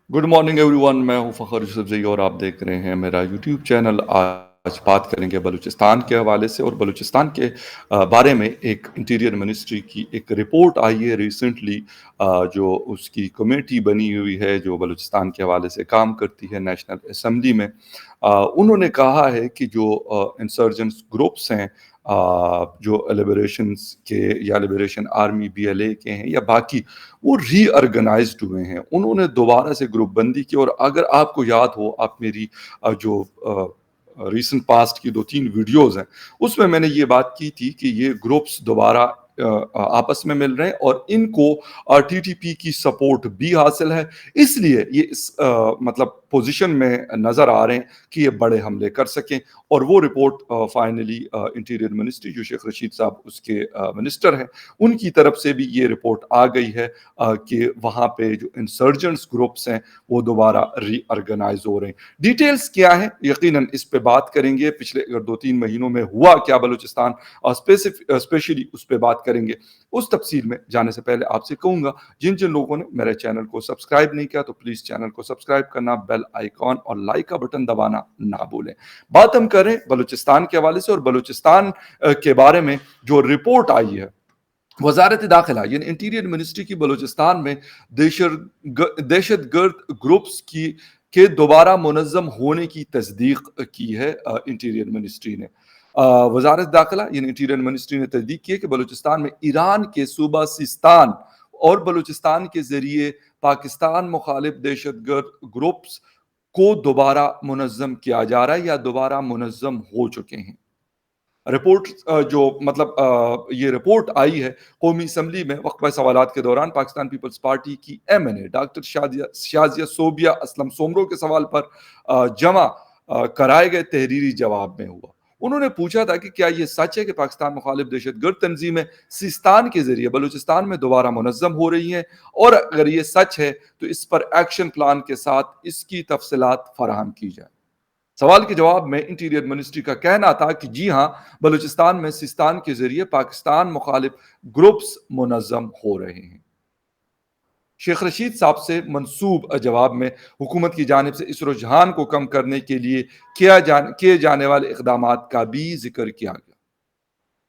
Good morning everyone. मैं हूं फ़खर यूसुफ़ज़ई और आप देख रहे हैं मेरा यूट्यूब चैनल। आज बात करेंगे बलूचिस्तान के हवाले से और बलूचिस्तान के बारे में। एक इंटीरियर मिनिस्ट्री की एक रिपोर्ट आई है रिसेंटली, जो उसकी कमेटी बनी हुई है जो बलूचिस्तान के हवाले से काम करती है नेशनल असेंबली में। उन्होंने कहा है कि जो इंसर्जेंट्स ग्रुप्स हैं, जो लिबरेशंस के या लिबरेशन आर्मी बीएलए के हैं या बाकी, वो रीऑर्गेनाइज्ड हुए हैं। उन्होंने दोबारा से ग्रुप बंदी की। और अगर आपको याद हो, आप मेरी जो रीसेंट पास्ट की 2-3 वीडियोज़ हैं, उसमें मैंने ये बात की थी कि ये ग्रुप्स दोबारा आपस में मिल रहे हैं और इनको टीटीपी की सपोर्ट भी हासिल है। इसलिए ये इस मतलब पोज़ीशन में नज़र आ रहे हैं कि ये बड़े हमले कर सकें। और वो रिपोर्ट फाइनली इंटीरियर मिनिस्ट्री, जो शेख रशीद साहब उसके मिनिस्टर हैं, उनकी तरफ से भी ये रिपोर्ट आ गई है कि वहाँ पे जो इंसर्जेंट्स ग्रुप्स हैं वो दोबारा रीऑर्गेनाइज हो रहे हैं। डिटेल्स क्या है, यकीनन इस पे बात करेंगे। पिछले अगर 2-3 महीनों में हुआ क्या बलूचिस्तान, स्पेशली उस पे बात करेंगे। उस तफसील में जाने से पहले आपसे कहूँगा, जिन जिन लोगों ने मेरे चैनल को सब्सक्राइब नहीं किया तो प्लीज़ चैनल को सब्सक्राइब करना, बेल आइकॉन और लाइक का बटन दबाना ना भूलें। बात हम करें बलूचिस्तान के हवाले से और बलूचिस्तान के बारे में जो रिपोर्ट आई है। वजारत दाखिला यानी इंटीरियर मिनिस्ट्री की बलूचिस्तान में दहशत गर्द ग्रुप्स की के दोबारा मुनज़्ज़म होने की तस्दीक की है इंटीरियर मिनिस्ट्री ने। वजारत दाखिला यानी इंटीरियर मिनिस्ट्री ने तस्दीक की है कि बलूचिस्तान में ईरान के सूबा सिस्तान और बलूचिस्तान के जरिए पाकिस्तान मुखालिफ दहशत गर्द ग्रुप्स को दोबारा मुनज़्ज़म किया जा रहा है या दोबारा मुनज़्ज़म हो चुके हैं। रिपोर्ट जो मतलब ये रिपोर्ट आई है कौमी असम्बली में वक्फा सवालात के दौरान पाकिस्तान पीपल्स पार्टी की एमएनए डॉक्टर शाजिया सोबिया असलम सोमरो के सवाल पर जमा कराए गए तहरीरी जवाब में हुआ। उन्होंने पूछा था कि क्या ये सच है कि पाकिस्तान मुखालिफ दहशतगर्द तंजीमें सिस्तान के जरिए बलूचिस्तान में दोबारा मुनज़्ज़म हो रही हैं, और अगर ये सच है तो इस पर एक्शन प्लान के साथ इसकी तफसीलात फराहम की जाए। सवाल के जवाब में इंटीरियर मिनिस्ट्री का कहना था कि जी हां, बलूचिस्तान में सिस्तान के जरिए पाकिस्तान मुखालिफ ग्रुप्स मुनज़्ज़म हो रहे हैं। शेख रशीद साहब से मंसूब जवाब में हुकूमत की जानिब से इस रुझान को कम करने के लिए किए जाने वाले इकदामात का भी जिक्र किया गया।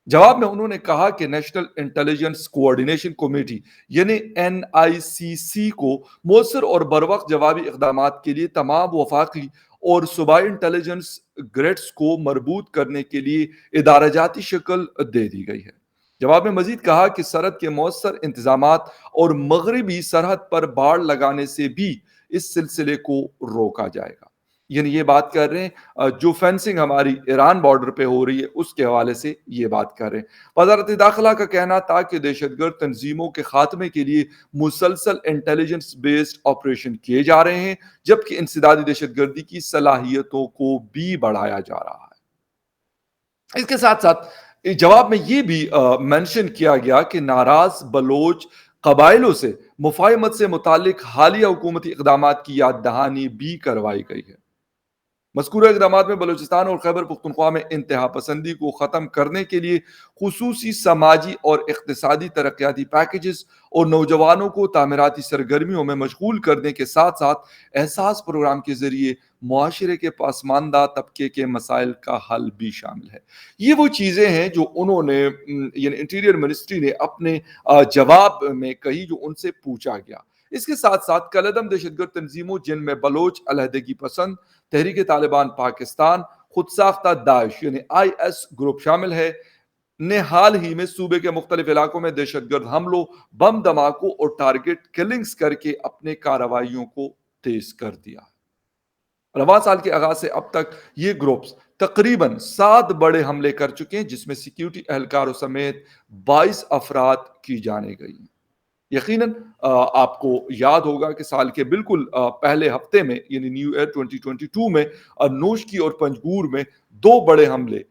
जवाब में उन्होंने कहा कि नेशनल इंटेलिजेंस कोऑर्डिनेशन कमेटी यानी एनआईसीसी को मौसर और बरवक्त जवाबी इकदामात के लिए तमाम वफाकी और सूबाई इंटेलिजेंस ग्रेड्स को मरबूत करने के लिए इदाराजाती शक्ल दे दी गई है। जवाब में मजीद कहा कि सरहद के मौसर इंतजामात और मगरबी सरहद पर बाड़ लगाने से भी इस सिलसिले को रोका जाएगा। यानी ये बात कर रहे हैं जो फेंसिंग हमारी ईरान बॉर्डर पे हो रही है उसके हवाले से ये बात कर रहे हैं। वजारत दाखिला का कहना था कि दहशतगर्द तंजीमों के खात्मे के लिए मुसलसल इंटेलिजेंस बेस्ड ऑपरेशन किए जा रहे हैं, जबकि इंसदादी दहशतगर्दी की सलाहियतों को भी बढ़ाया जा रहा है। इसके साथ साथ जवाब में ये भी मेंशन किया गया कि नाराज बलोच कबाइलों से मुफाहमत से मुतालिक हालिया हुकूमती इकदाम की याद दहानी भी करवाई गई है। मज़कूरा इक़दामात में बलूचिस्तान और खैबर पख्तूनख्वा में इंतहा पसंदी को ख़त्म करने के लिए खुसूसी समाजी और इक़्तिसादी तरक्याती पैकेजेस और नौजवानों को तामीराती सरगर्मियों में मशगूल करने के साथ साथ एहसास प्रोग्राम के ज़रिए मुआशरे के पसमानदा तबके के मसाइल का हल भी शामिल है। ये वो चीज़ें हैं जो उन्होंने यानी इंटीरियर मिनिस्ट्री ने अपने जवाब में कही, जो उनसे पूछा गया। इसके साथ साथ कलदम दहशतगर्द तंजीमों जिनमें बलोच अलहदगी पसंद, तहरीक तालिबान पाकिस्तान, खुद साख्ता दाइश यानी IS ग्रुप शामिल है, ने हाल ही में सूबे के मुख्तलिफ इलाकों में दहशतगर्द हमलों, बम धमाकों और टारगेट किलिंग्स करके अपने कार्रवाइयों को तेज कर दिया। रवां साल के आगाज से अब तक ये ग्रुप्स तकरीबन 7 बड़े हमले कर चुके हैं, जिसमें सिक्योरिटी एहलकारों समेत 22 अफराद की जाने गई हैं। यकीनन आपको याद होगा कि साल के बिल्कुल पहले हफ्ते में यानी न्यू ईयर 2022 में नोशकी और पंजगूर में 2 बड़े हमले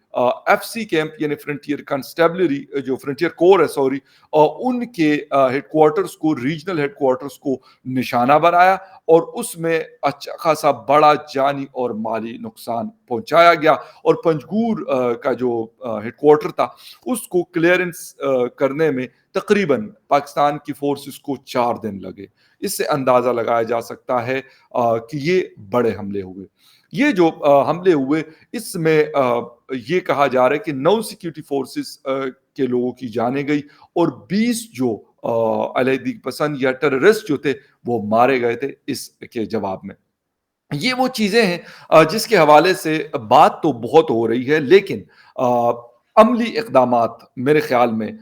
FC कैंप यानी फ्रंटियर कंस्टेबलरी जो फ्रंटियर कोर है सॉरी, उनके हेडक्वार्टर्स को, रीजनल हेडक्वार्टर्स को निशाना बनाया और उसमें अच्छा खासा बड़ा जानी और माली नुकसान पहुंचाया गया। और पंजगूर का जो हेडक्वार्टर था उसको क्लियरेंस करने में तकरीबन पाकिस्तान की फोर्सेस को 4 दिन लगे। इससे अंदाज़ा लगाया जा सकता है कि ये बड़े हमले हुए। ये जो हमले हुए इसमें ये कहा जा रहा है कि 9 सिक्योरिटी फोर्सेस के लोगों की जानें गई और 20 जो अलैहिदगी पसंद या टेररिस्ट जो थे वो मारे गए थे इसके जवाब में। ये वो चीज़ें हैं जिसके हवाले से बात तो बहुत हो रही है, लेकिन अ, अमली इक़दामात मेरे ख़्याल में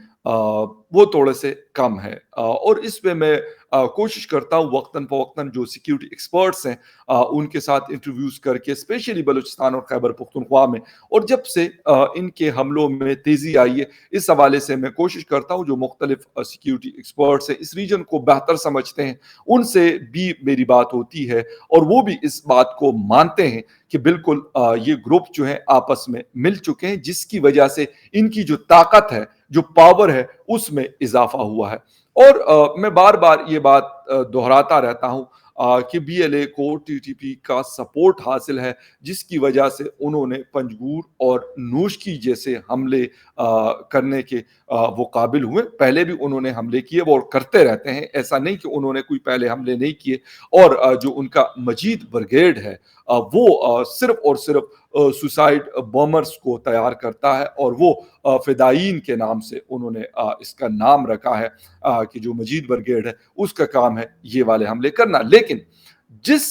वो थोड़े-से कम है और इस पे मैं कोशिश करता हूँ वक़्तन-फ़वक़्तन जो सिक्योरिटी एक्सपर्ट्स हैं उनके साथ इंटरव्यूज़ करके स्पेशली बलूचिस्तान और खैबर पख्तूनख्वा में, और जब से इनके हमलों में तेज़ी आई है, इस हवाले से मैं कोशिश करता हूँ जो मुख्तलिफ़ सिक्योरिटी एक्सपर्ट्स हैं, इस रीजन को बेहतर समझते हैं, उनसे भी मेरी बात होती है और वो भी इस बात को मानते हैं कि बिल्कुल ये ग्रुप जो है आपस में मिल चुके हैं, जिसकी वजह से इनकी जो ताकत है, जो पावर है, उसमें इजाफा हुआ है। और मैं बार बार ये बात दोहराता रहता हूँ कि बीएलए को टीटीपी का सपोर्ट हासिल है, जिसकी वजह से उन्होंने पंजगूर और नूशकी जैसे हमले करने के वो काबिल हुए। पहले भी उन्होंने हमले किए, वो करते रहते हैं, ऐसा नहीं कि उन्होंने कोई पहले हमले नहीं किए। और जो उनका मजीद ब्रिगेड है वो सिर्फ और सिर्फ सुसाइड बॉम्बर्स को तैयार करता है और वो फिदायीन के नाम से उन्होंने इसका नाम रखा है कि जो मजीद ब्रिगेड है उसका काम है ये वाले हमले करना। लेकिन जिस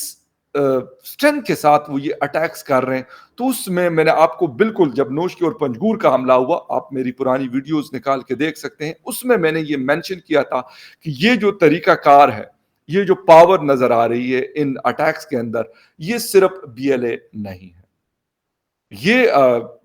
स्ट्रेंथ के साथ वो ये अटैक्स कर रहे हैं, तो उसमें मैंने आपको बिल्कुल जब नोशकी और पंजगूर का हमला हुआ, आप मेरी पुरानी वीडियोस निकाल के देख सकते हैं, उसमें मैंने ये मेंशन किया था कि ये जो तरीकाकार है, ये जो पावर नजर आ रही है इन अटैक्स के अंदर, ये सिर्फ बीएलए नहीं है। ये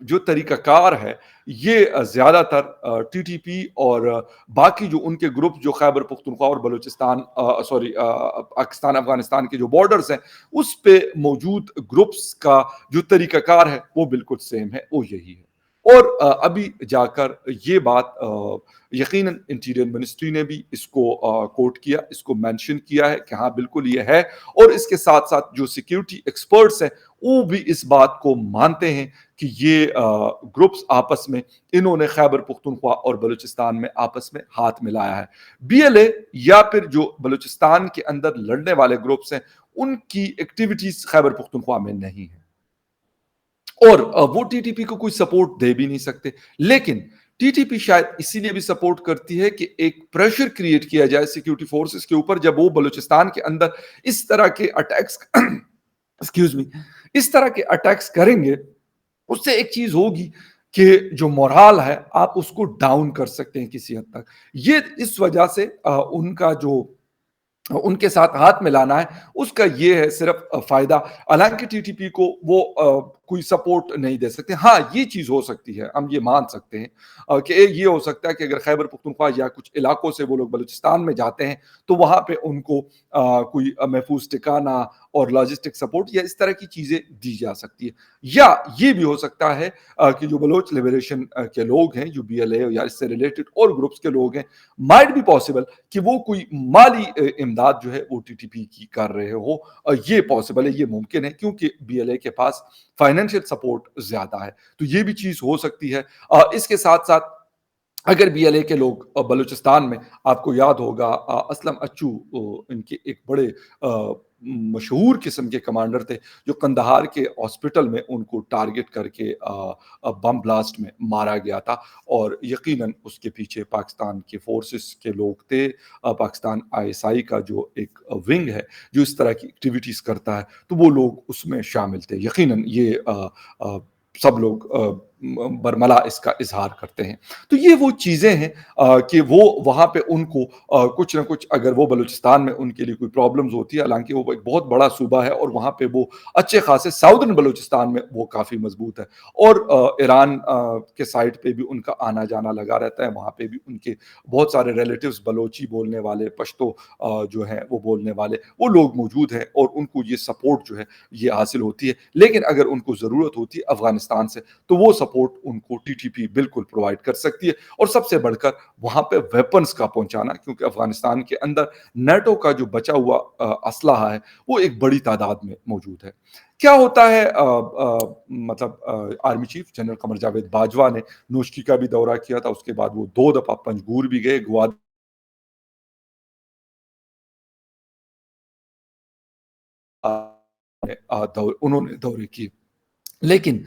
जो तरीक़ाकार है, ये ज़्यादातर टीटीपी और बाकी जो उनके ग्रुप जो खैबर पख्तूनख्वा और बलूचिस्तान पाकिस्तान अफ़गानिस्तान के जो बॉर्डर्स हैं, उस पे मौजूद ग्रुप्स का जो तरीक़ाकार है, वो बिल्कुल सेम है, वो यही है। और अभी जाकर ये बात यकीनन इंटीरियर मिनिस्ट्री ने भी इसको कोट किया, इसको मेंशन किया है कि हाँ, बिल्कुल ये है, और इसके साथ-साथ जो सिक्योरिटी एक्सपर्ट्स हैं, वो भी इस बात को मानते हैं कि ये ग्रुप्स आपस में इन्होंने खैबर पख्तूनख्वा और बलूचिस्तान में आपस में हाथ मिलाया है। बीएलए या फिर जो बलूचिस्तान के अंदर लड़ने वाले ग्रुप्स हैं, उनकी एक्टिविटीज़ खैबर पख्तूनख्वा में नहीं है। और वो टीटीपी को कोई सपोर्ट दे भी नहीं सकते। लेकिन टीटीपी शायद इसीलिए भी सपोर्ट करती है कि एक प्रेशर क्रिएट किया जाए सिक्योरिटी फोर्सेस के ऊपर, जब वो बलूचिस्तान के अंदर इस तरह के अटैक्स एक्सक्यूज मी इस तरह के अटैक्स करेंगे, उससे एक चीज होगी कि जो मोराल है आप उसको डाउन कर सकते हैं किसी हद तक। ये इस वजह से उनका जो उनके साथ हाथ मिलाना है, उसका ये है सिर्फ फ़ायदा। हालाँकि टीटीपी को वो कोई सपोर्ट नहीं दे सकते। हाँ, ये चीज़ हो सकती है, हम ये मान सकते हैं कि ये हो सकता है कि अगर खैबर पख्तूनख्वा या कुछ इलाकों से वो लोग बलूचिस्तान में जाते हैं, तो वहाँ पे उनको कोई महफूज़ ठिकाना और लॉजिस्टिक सपोर्ट या इस तरह की चीज़ें दी जा सकती है। या ये भी हो सकता है कि जो बलोच लिबरेशन के लोग हैं, जो बीएलए या इससे रिलेटेड और ग्रुप्स के लोग हैं, माइट बी पॉसिबल कि वो कोई माली इमदाद जो है वो टीटीपी की कर रहे हो। ये पॉसिबल है, ये मुमकिन है, क्योंकि बीएलए के पास फाइनेंशियल सपोर्ट ज्यादा है, तो ये भी चीज हो सकती है। इसके साथ साथ अगर बीएलए के लोग बलूचिस्तान में, आपको याद होगा असलम अच्छू इनके एक बड़े मशहूर किस्म के कमांडर थे, जो कंदहार के हॉस्पिटल में उनको टारगेट करके बम ब्लास्ट में मारा गया था, और यकीनन उसके पीछे पाकिस्तान के फोर्सेस के लोग थे। पाकिस्तान आईएसआई का जो एक विंग है जो इस तरह की एक्टिविटीज़ करता है, तो वो लोग उसमें शामिल थे। यकीनन ये अ, सब लोग बरमला इसका इज़हार करते हैं। तो ये वो चीज़ें हैं कि वो वहाँ पे उनको कुछ न कुछ, अगर वो बलूचिस्तान में उनके लिए कोई प्रॉब्लम्स होती है, हालाँकि वो एक बहुत बड़ा सूबा है और वहाँ पे वो अच्छे खासे साउदर्न बलूचिस्तान में वो काफ़ी मज़बूत है, और ईरान के साइड पे भी उनका आना-जाना लगा रहता है, वहाँ पे भी उनके बहुत सारे रिलेटिव्स बलोची बोलने वाले, पश्तो जो हैं वो बोलने वाले, वो लोग मौजूद हैं और उनको ये सपोर्ट जो है ये हासिल होती है। लेकिन अगर उनको ज़रूरत होती है अफ़गानिस्तान से, तो वो सपोर्ट उनको टीटीपी बिल्कुल प्रोवाइड कर सकती है, और सबसे बढ़कर वहाँ पे वेपन्स का पहुँचाना, क्योंकि अफ़गानिस्तान के अंदर नेटो का जो बचा हुआ असलहा है, वो एक बड़ी तादाद में मौजूद है। क्या होता है मतलब army chief general Qamar Javed Bajwa ने नोशकी का भी दौरा किया था, उसके बाद वो 2 दफ़ा पंजगूर भी गए, ग्वादर انہوں نے دورے کیے۔ لیکن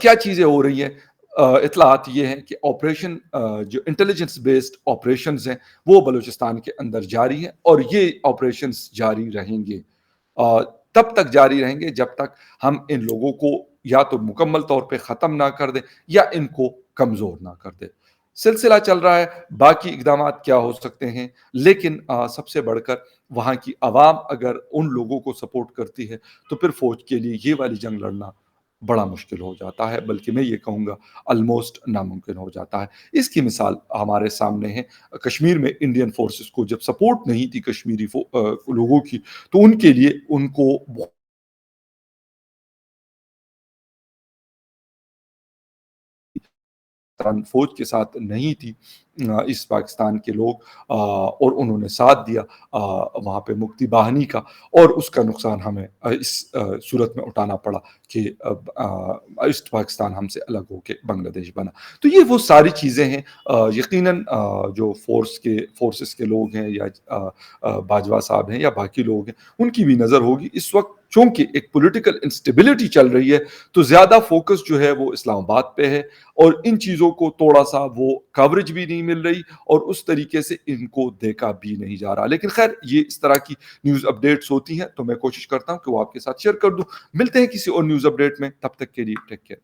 کیا چیزیں ہو رہی ہیں؟ اطلاعات یہ ہیں کہ آپریشن جو انٹیلیجنس بیسڈ آپریشنز ہیں وہ بلوچستان کے اندر جاری ہیں، اور یہ آپریشنز جاری رہیں گے، تب تک جاری رہیں گے جب تک ہم ان لوگوں کو یا تو مکمل طور پہ ختم نہ کر دیں یا ان کو کمزور نہ کر دیں۔ سلسلہ چل رہا ہے، باقی اقدامات کیا ہو سکتے ہیں، لیکن سب سے بڑھ کر وہاں کی عوام اگر ان لوگوں کو سپورٹ کرتی ہے تو پھر فوج کے لیے یہ والی جنگ لڑنا بڑا مشکل ہو جاتا ہے، بلکہ میں یہ کہوں گا آلموسٹ ناممکن ہو جاتا ہے۔ اس کی مثال ہمارے سامنے ہے، کشمیر میں انڈین فورسز کو جب سپورٹ نہیں تھی کشمیری لوگوں کی، تو ان کے لیے ان کو فوج کے ساتھ نہیں تھی اس پاکستان کے لوگ، اور انہوں نے ساتھ دیا وہاں پہ مکتی باہنی کا، اور اس کا نقصان ہمیں اس صورت میں اٹھانا پڑا کہ ایسٹ پاکستان ہم سے الگ ہو کے بنگلہ دیش بنا۔ تو یہ وہ ساری چیزیں ہیں، یقیناً جو فورسز کے لوگ ہیں، یا باجوہ صاحب ہیں یا باقی لوگ ہیں، ان کی بھی نظر ہوگی اس وقت چونکہ ایک پولیٹیکل انسٹیبلٹی چل رہی ہے، تو زیادہ فوکس جو ہے وہ اسلام آباد پہ ہے، اور ان چیزوں کو تھوڑا سا وہ کوریج بھی نہیں مل رہی، اور اس طریقے سے ان کو دیکھا بھی نہیں جا رہا۔ لیکن خیر، یہ اس طرح کی نیوز اپڈیٹس ہوتی ہیں تو میں کوشش کرتا ہوں کہ وہ آپ کے ساتھ شیئر کر دوں۔ ملتے ہیں کسی اور نیوز اپڈیٹ میں، تب تک کے لیے ٹیک کیئر۔